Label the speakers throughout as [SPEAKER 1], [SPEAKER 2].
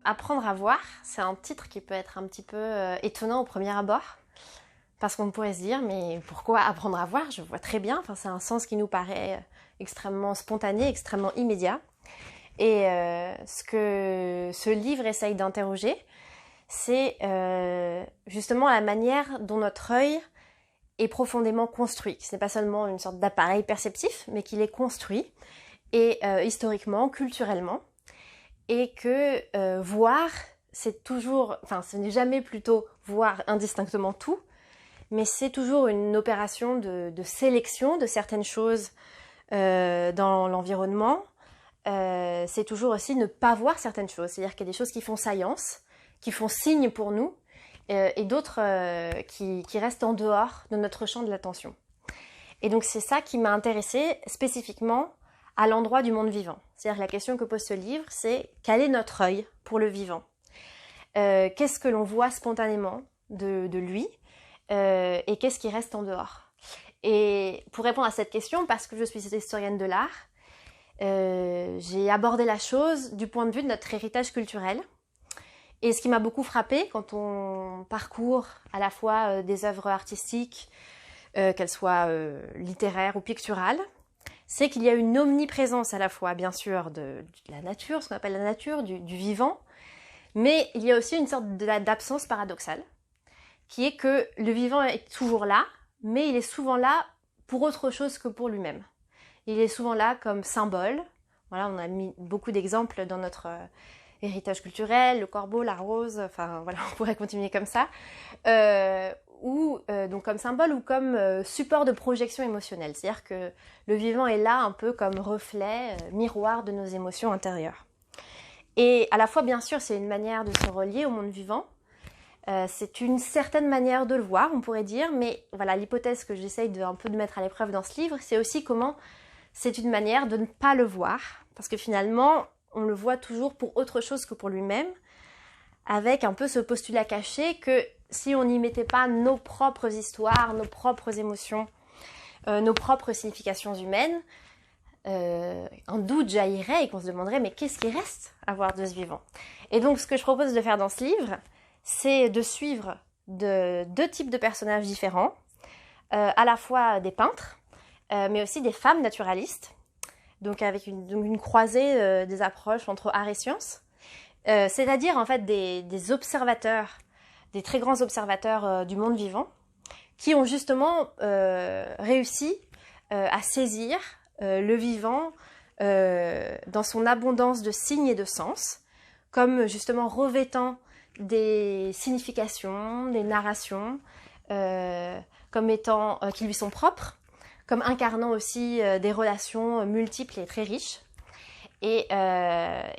[SPEAKER 1] Apprendre à voir, c'est un titre qui peut être un petit peu étonnant au premier abord, parce qu'on pourrait se dire, mais pourquoi apprendre à voir? Je vois très bien, enfin, c'est un sens qui nous paraît extrêmement spontané, extrêmement immédiat. Et ce que ce livre essaye d'interroger, c'est justement la manière dont notre œil est profondément construit. Ce n'est pas seulement une sorte d'appareil perceptif, mais qu'il est construit, et historiquement, culturellement. Et que voir, c'est toujours, enfin ce n'est jamais plutôt voir indistinctement tout, mais c'est toujours une opération de sélection de certaines choses dans l'environnement. C'est toujours aussi ne pas voir certaines choses, c'est-à-dire qu'il y a des choses qui font saillance, qui font signe pour nous, et d'autres qui restent en dehors de notre champ de l'attention. Et donc c'est ça qui m'a intéressée spécifiquement à l'endroit du monde vivant. C'est-à-dire la question que pose ce livre, c'est quel est notre œil pour le vivant? Qu'est-ce que l'on voit spontanément de lui et qu'est-ce qui reste en dehors? Et pour répondre à cette question, parce que je suis historienne de l'art, j'ai abordé la chose du point de vue de notre héritage culturel. Et ce qui m'a beaucoup frappée quand on parcourt à la fois des œuvres artistiques, qu'elles soient littéraires ou picturales, c'est qu'il y a une omniprésence à la fois, bien sûr, de la nature, ce qu'on appelle la nature, du vivant, mais il y a aussi une sorte d'absence paradoxale, qui est que le vivant est toujours là, mais il est souvent là pour autre chose que pour lui-même. Il est souvent là comme symbole. Voilà, on a mis beaucoup d'exemples dans notre héritage culturel, le corbeau, la rose, enfin voilà, on pourrait continuer comme ça. Ou donc comme symbole ou comme support de projection émotionnelle. C'est-à-dire que le vivant est là un peu comme reflet, miroir de nos émotions intérieures. Et à la fois, bien sûr, c'est une manière de se relier au monde vivant. C'est une certaine manière de le voir, on pourrait dire, mais voilà, l'hypothèse que j'essaye un peu de mettre à l'épreuve dans ce livre, c'est aussi comment c'est une manière de ne pas le voir, parce que finalement, on le voit toujours pour autre chose que pour lui-même, avec un peu ce postulat caché que si on n'y mettait pas nos propres histoires, nos propres émotions, nos propres significations humaines, un doute jaillirait et qu'on se demanderait mais qu'est-ce qui reste à voir de ce vivant? Et donc ce que je propose de faire dans ce livre, c'est de suivre deux types de personnages différents, à la fois des peintres, mais aussi des femmes naturalistes, donc avec une croisée des approches entre art et science, c'est-à-dire en fait des observateurs, des très grands observateurs du monde vivant, qui ont justement réussi à saisir le vivant dans son abondance de signes et de sens, comme justement revêtant des significations, des narrations, comme étant qui lui sont propres, comme incarnant aussi des relations multiples et très riches. Et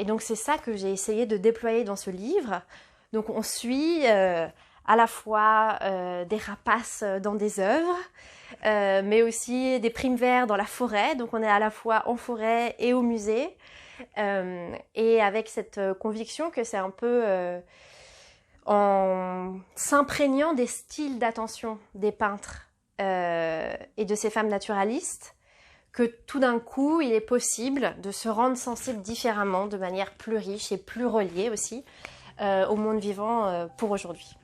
[SPEAKER 1] donc c'est ça que j'ai essayé de déployer dans ce livre. Donc on suit à la fois des rapaces dans des œuvres, mais aussi des primes-vers dans la forêt. Donc on est à la fois en forêt et au musée, et avec cette conviction que c'est un peu en s'imprégnant des styles d'attention des peintres et de ces femmes naturalistes que tout d'un coup, il est possible de se rendre sensible différemment, de manière plus riche et plus reliée aussi au monde vivant pour aujourd'hui.